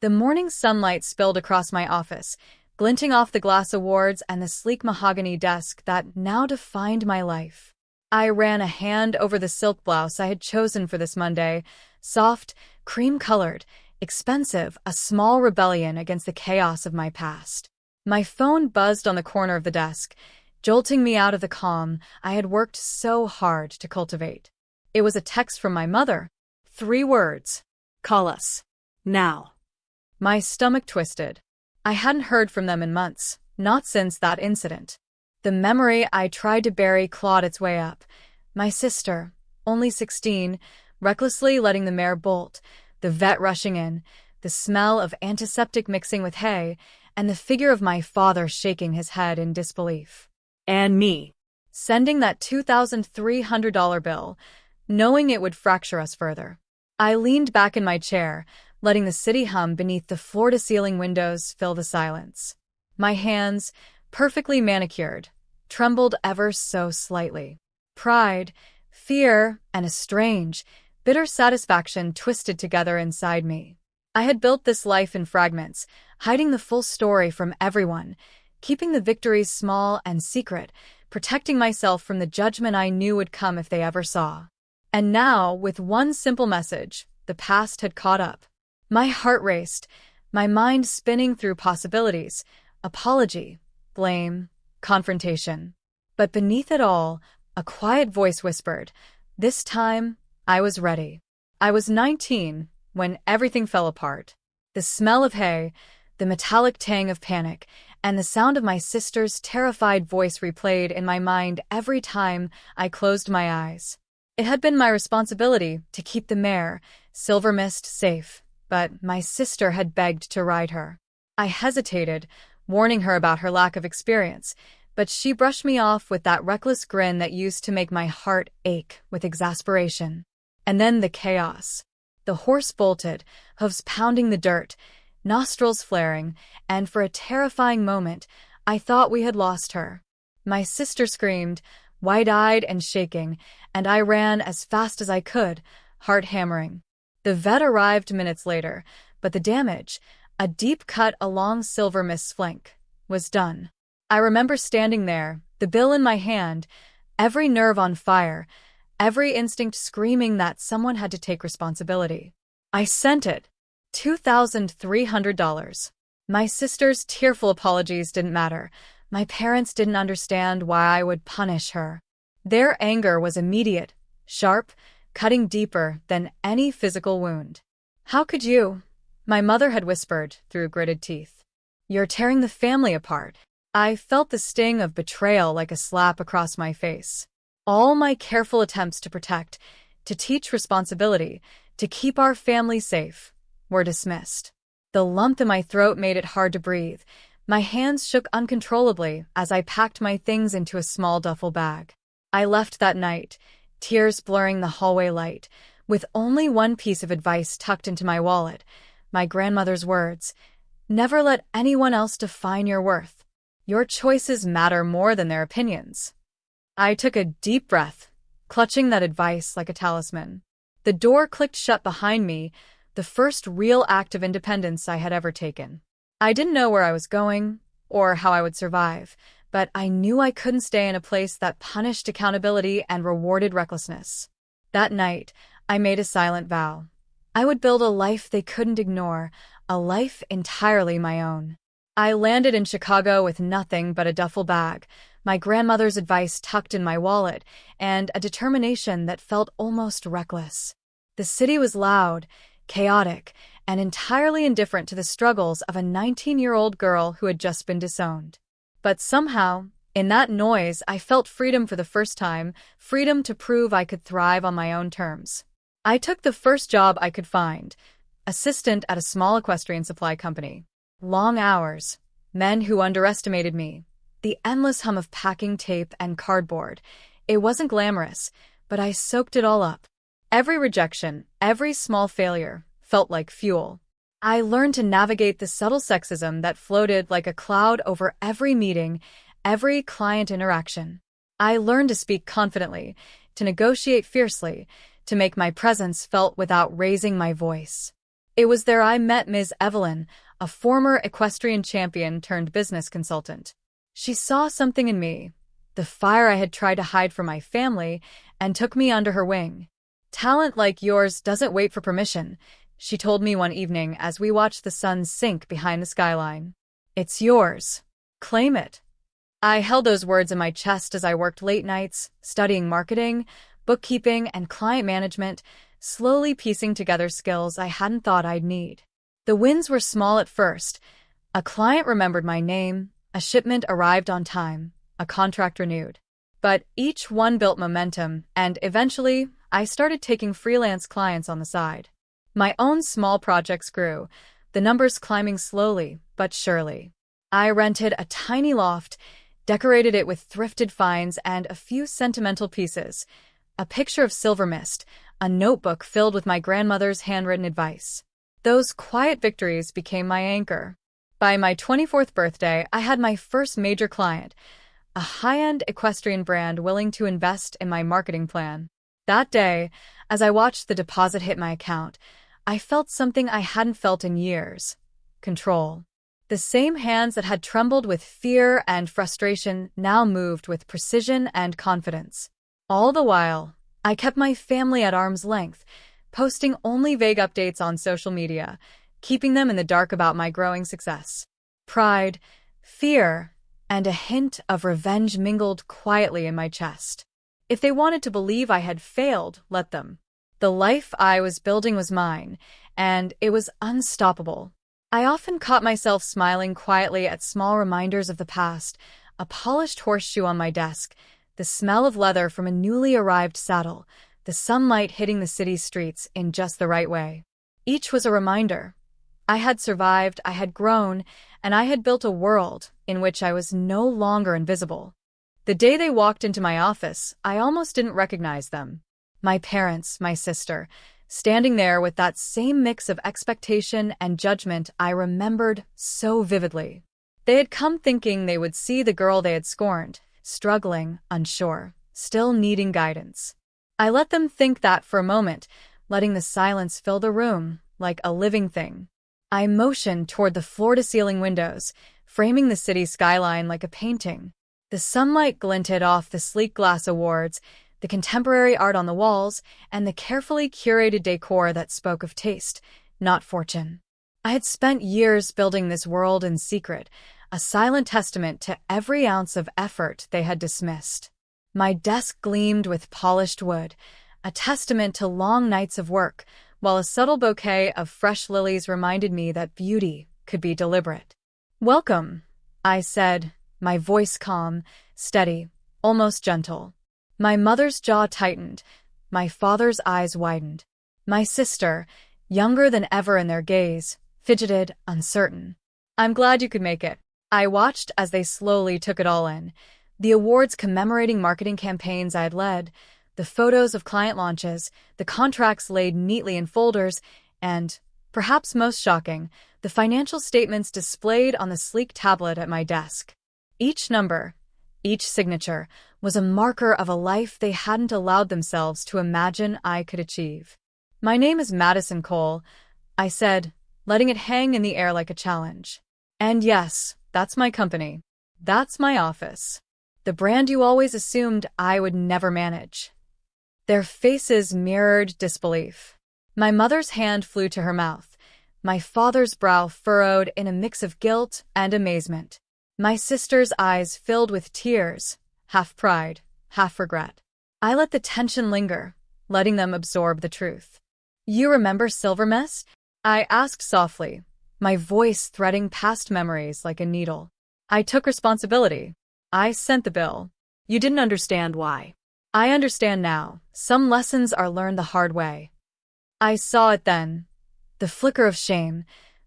The morning sunlight spilled across my office, glinting off the glass awards and the sleek mahogany desk that now defined my life. I ran a hand over the silk blouse I had chosen for this Monday, soft, cream-colored, expensive, a small rebellion against the chaos of my past. My phone buzzed on the corner of the desk, jolting me out of the calm I had worked so hard to cultivate. It was a text from my mother. 3 words. Call us. Now. My stomach twisted. I hadn't heard from them in months, not since that incident. The memory I tried to bury clawed its way up. My sister, only 16, recklessly letting the mare bolt, the vet rushing in, the smell of antiseptic mixing with hay, and the figure of my father shaking his head in disbelief. And me, sending that $2,300 bill, knowing it would fracture us further. I leaned back in my chair, letting the city hum beneath the floor-to-ceiling windows fill the silence. My hands, perfectly manicured, trembled ever so slightly. Pride, fear, and a strange, bitter satisfaction twisted together inside me. I had built this life in fragments, hiding the full story from everyone, keeping the victories small and secret, protecting myself from the judgment I knew would come if they ever saw. And now, with one simple message, the past had caught up. My heart raced, my mind spinning through possibilities, apology, blame, confrontation. But beneath it all, a quiet voice whispered, this time, I was ready. I was 19 when everything fell apart. The smell of hay, the metallic tang of panic, and the sound of my sister's terrified voice replayed in my mind every time I closed my eyes. It had been my responsibility to keep the mare, Silver Mist, safe, but my sister had begged to ride her. I hesitated, warning her about her lack of experience, but she brushed me off with that reckless grin that used to make my heart ache with exasperation. And then the chaos. The horse bolted, hooves pounding the dirt, nostrils flaring, and for a terrifying moment, I thought we had lost her. My sister screamed, wide-eyed and shaking, and I ran as fast as I could, heart hammering. The vet arrived minutes later, but the damage, a deep cut along Silver Mist's flank, was done. I remember standing there, the bill in my hand, every nerve on fire, every instinct screaming that someone had to take responsibility. I sent it. $2,300. My sister's tearful apologies didn't matter. My parents didn't understand why I would punish her. Their anger was immediate, sharp, cutting deeper than any physical wound. How could you? My mother had whispered through gritted teeth. You're tearing the family apart. I felt the sting of betrayal like a slap across my face. All my careful attempts to protect, to teach responsibility, to keep our family safe, were dismissed. The lump in my throat made it hard to breathe. My hands shook uncontrollably as I packed my things into a small duffel bag. I left that night, tears blurring the hallway light, with only one piece of advice tucked into my wallet, my grandmother's words, never let anyone else define your worth. Your choices matter more than their opinions. I took a deep breath, clutching that advice like a talisman. The door clicked shut behind me, the first real act of independence I had ever taken. I didn't know where I was going, or how I would survive, but I knew I couldn't stay in a place that punished accountability and rewarded recklessness. That night, I made a silent vow. I would build a life they couldn't ignore, a life entirely my own. I landed in Chicago with nothing but a duffel bag, my grandmother's advice tucked in my wallet, and a determination that felt almost reckless. The city was loud, chaotic, and entirely indifferent to the struggles of a 19-year-old girl who had just been disowned. But somehow, in that noise, I felt freedom for the first time, freedom to prove I could thrive on my own terms. I took the first job I could find, assistant at a small equestrian supply company. Long hours, men who underestimated me, the endless hum of packing tape and cardboard. It wasn't glamorous, but I soaked it all up. Every rejection, every small failure, felt like fuel. I learned to navigate the subtle sexism that floated like a cloud over every meeting, every client interaction. I learned to speak confidently, to negotiate fiercely, to make my presence felt without raising my voice. It was there I met Ms. Evelyn, a former equestrian champion turned business consultant. She saw something in me, the fire I had tried to hide from my family, and took me under her wing. "Talent like yours doesn't wait for permission," she told me one evening as we watched the sun sink behind the skyline. "It's yours. Claim it." I held those words in my chest as I worked late nights, studying marketing, bookkeeping, and client management, slowly piecing together skills I hadn't thought I'd need. The wins were small at first. A client remembered my name, a shipment arrived on time, a contract renewed. But each one built momentum, and eventually, I started taking freelance clients on the side. My own small projects grew, the numbers climbing slowly but surely. I rented a tiny loft, decorated it with thrifted finds and a few sentimental pieces, a picture of silver mist, a notebook filled with my grandmother's handwritten advice. Those quiet victories became my anchor. By my 24th birthday, I had my first major client, a high-end equestrian brand willing to invest in my marketing plan. That day, as I watched the deposit hit my account, I felt something I hadn't felt in years: control. The same hands that had trembled with fear and frustration now moved with precision and confidence. All the while, I kept my family at arm's length, posting only vague updates on social media, keeping them in the dark about my growing success. Pride, fear, and a hint of revenge mingled quietly in my chest. If they wanted to believe I had failed, let them. The life I was building was mine, and it was unstoppable. I often caught myself smiling quietly at small reminders of the past: a polished horseshoe on my desk, the smell of leather from a newly arrived saddle, the sunlight hitting the city's streets in just the right way. Each was a reminder. I had survived, I had grown, and I had built a world in which I was no longer invisible. The day they walked into my office, I almost didn't recognize them. My parents, my sister, standing there with that same mix of expectation and judgment I remembered so vividly. They had come thinking they would see the girl they had scorned, struggling, unsure, still needing guidance. I let them think that for a moment, letting the silence fill the room like a living thing. I motioned toward the floor-to-ceiling windows, framing the city skyline like a painting. The sunlight glinted off the sleek glass awards, the contemporary art on the walls, and the carefully curated decor that spoke of taste, not fortune. I had spent years building this world in secret, a silent testament to every ounce of effort they had dismissed. My desk gleamed with polished wood, a testament to long nights of work, while a subtle bouquet of fresh lilies reminded me that beauty could be deliberate. "Welcome," I said, my voice calm, steady, almost gentle. My mother's jaw tightened, my father's eyes widened. My sister, younger than ever in their gaze, fidgeted, uncertain. "I'm glad you could make it." I watched as they slowly took it all in. The awards commemorating marketing campaigns I had led, the photos of client launches, the contracts laid neatly in folders, and, perhaps most shocking, the financial statements displayed on the sleek tablet at my desk. Each number, each signature, was a marker of a life they hadn't allowed themselves to imagine I could achieve. "My name is Madison Cole," I said, letting it hang in the air like a challenge. "And yes, that's my company. That's my office. The brand you always assumed I would never manage." Their faces mirrored disbelief. My mother's hand flew to her mouth. My father's brow furrowed in a mix of guilt and amazement. My sister's eyes filled with tears, half pride, half regret. I let the tension linger, letting them absorb the truth. "You remember Silver Mist?" I asked softly, my voice threading past memories like a needle. "I took responsibility. I sent the bill. You didn't understand why. I understand now. Some lessons are learned the hard way." I saw it then. The flicker of shame,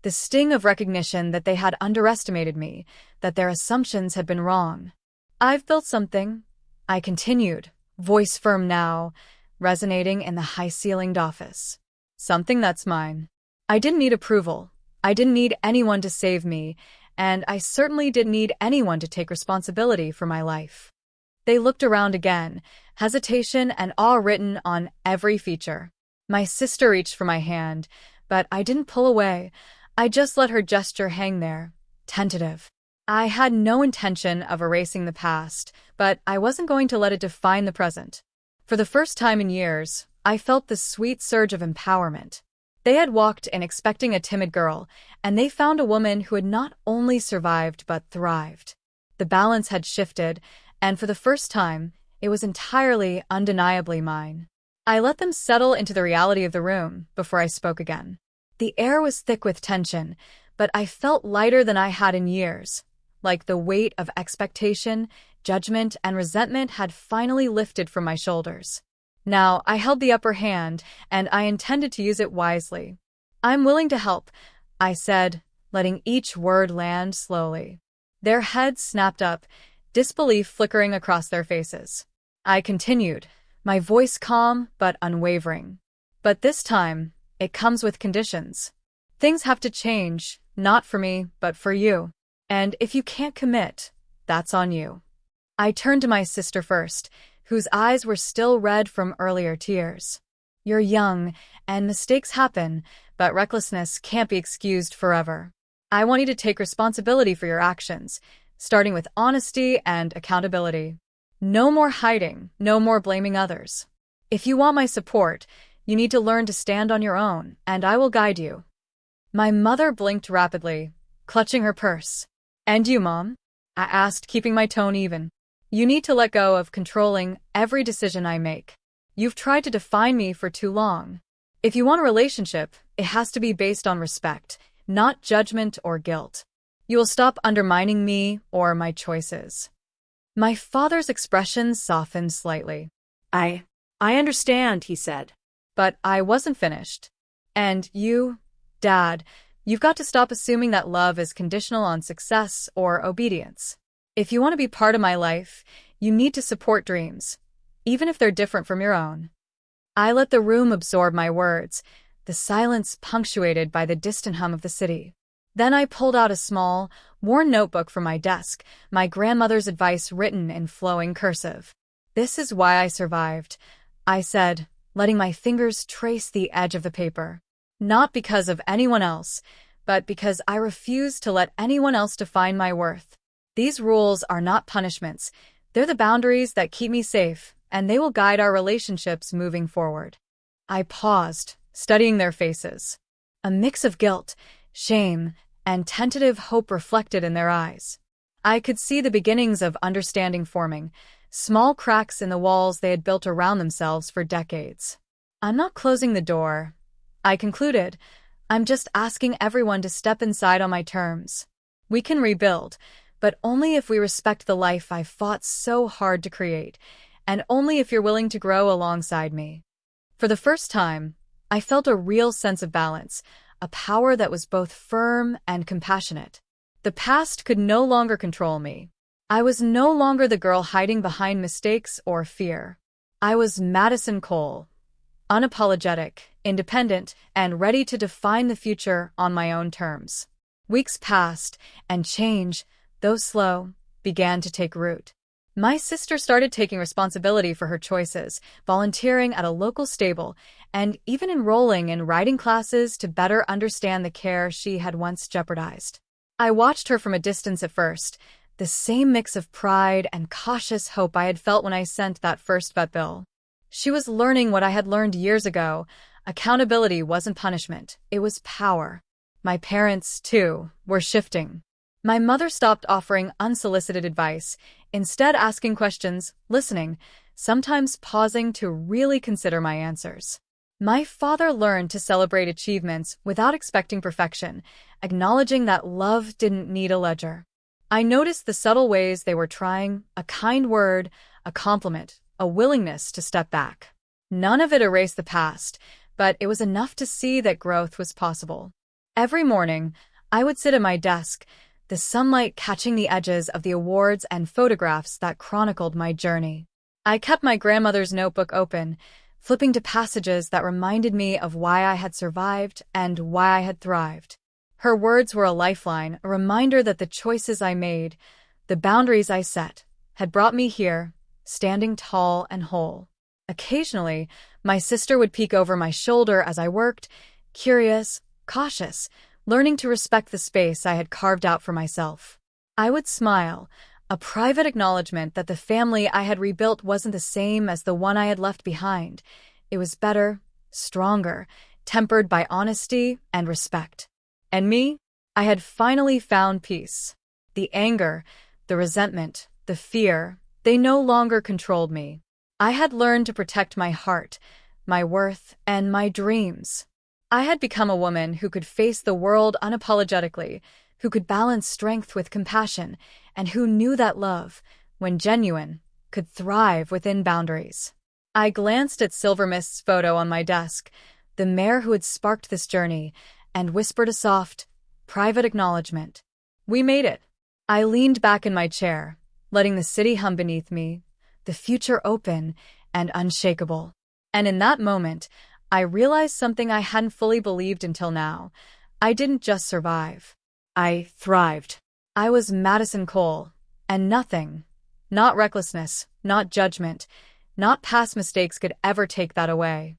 the sting of recognition that they had underestimated me, that their assumptions had been wrong. "I've built something," I continued, voice firm now, resonating in the high-ceilinged office. "Something that's mine. I didn't need approval. I didn't need anyone to save me, and I certainly didn't need anyone to take responsibility for my life." They looked around again, hesitation and awe written on every feature. My sister reached for my hand, but I didn't pull away. I just let her gesture hang there, tentative. I had no intention of erasing the past, but I wasn't going to let it define the present. For the first time in years, I felt the sweet surge of empowerment. They had walked in expecting a timid girl, and they found a woman who had not only survived but thrived. The balance had shifted, and for the first time, it was entirely, undeniably mine. I let them settle into the reality of the room before I spoke again. The air was thick with tension, but I felt lighter than I had in years. Like the weight of expectation, judgment, and resentment had finally lifted from my shoulders. Now, I held the upper hand, and I intended to use it wisely. "I'm willing to help," I said, letting each word land slowly. Their heads snapped up, disbelief flickering across their faces. I continued, my voice calm but unwavering. "But this time, it comes with conditions. Things have to change, not for me, but for you. And if you can't commit, that's on you." I turned to my sister first, whose eyes were still red from earlier tears. "You're young, and mistakes happen, but recklessness can't be excused forever. I want you to take responsibility for your actions, starting with honesty and accountability. No more hiding, no more blaming others. If you want my support, you need to learn to stand on your own, and I will guide you." My mother blinked rapidly, clutching her purse. "And you, Mom?" I asked, keeping my tone even. "You need to let go of controlling every decision I make. You've tried to define me for too long. If you want a relationship, it has to be based on respect, not judgment or guilt. You will stop undermining me or my choices." My father's expression softened slightly. I understand," he said. But I wasn't finished. "And you, Dad, you've got to stop assuming that love is conditional on success or obedience. If you want to be part of my life, you need to support dreams, even if they're different from your own." I let the room absorb my words, the silence punctuated by the distant hum of the city. Then I pulled out a small, worn notebook from my desk, my grandmother's advice written in flowing cursive. "This is why I survived," I said, letting my fingers trace the edge of the paper. "Not because of anyone else, but because I refuse to let anyone else define my worth. These rules are not punishments. They're the boundaries that keep me safe, and they will guide our relationships moving forward." I paused, studying their faces. A mix of guilt, shame, and tentative hope reflected in their eyes. I could see the beginnings of understanding forming, small cracks in the walls they had built around themselves for decades. "I'm not closing the door," I concluded. "I'm just asking everyone to step inside on my terms. We can rebuild, but only if we respect the life I fought so hard to create, and only if you're willing to grow alongside me." For the first time, I felt a real sense of balance, a power that was both firm and compassionate. The past could no longer control me. I was no longer the girl hiding behind mistakes or fear. I was Madison Cole, unapologetic, independent, and ready to define the future on my own terms. Weeks passed, and change, though slow, began to take root. My sister started taking responsibility for her choices, volunteering at a local stable, and even enrolling in riding classes to better understand the care she had once jeopardized. I watched her from a distance at first, the same mix of pride and cautious hope I had felt when I sent that first vet bill. She was learning what I had learned years ago. Accountability wasn't punishment, it was power. My parents, too, were shifting. My mother stopped offering unsolicited advice, instead asking questions, listening, sometimes pausing to really consider my answers. My father learned to celebrate achievements without expecting perfection, acknowledging that love didn't need a ledger. I noticed the subtle ways they were trying, a kind word, a compliment, a willingness to step back. None of it erased the past, but it was enough to see that growth was possible. Every morning, I would sit at my desk, the sunlight catching the edges of the awards and photographs that chronicled my journey. I kept my grandmother's notebook open, flipping to passages that reminded me of why I had survived and why I had thrived. Her words were a lifeline, a reminder that the choices I made, the boundaries I set, had brought me here, standing tall and whole. Occasionally, my sister would peek over my shoulder as I worked, curious, cautious, learning to respect the space I had carved out for myself. I would smile, a private acknowledgement that the family I had rebuilt wasn't the same as the one I had left behind. It was better, stronger, tempered by honesty and respect. And me? I had finally found peace. The anger, the resentment, the fear, they no longer controlled me. I had learned to protect my heart, my worth, and my dreams. I had become a woman who could face the world unapologetically, who could balance strength with compassion, and who knew that love, when genuine, could thrive within boundaries. I glanced at Silvermist's photo on my desk, the mare who had sparked this journey, and whispered a soft, private acknowledgement. We made it. I leaned back in my chair, letting the city hum beneath me, the future open and unshakable. And in that moment, I realized something I hadn't fully believed until now. I didn't just survive. I thrived. I was Madison Cole, and nothing, not recklessness, not judgment, not past mistakes could ever take that away.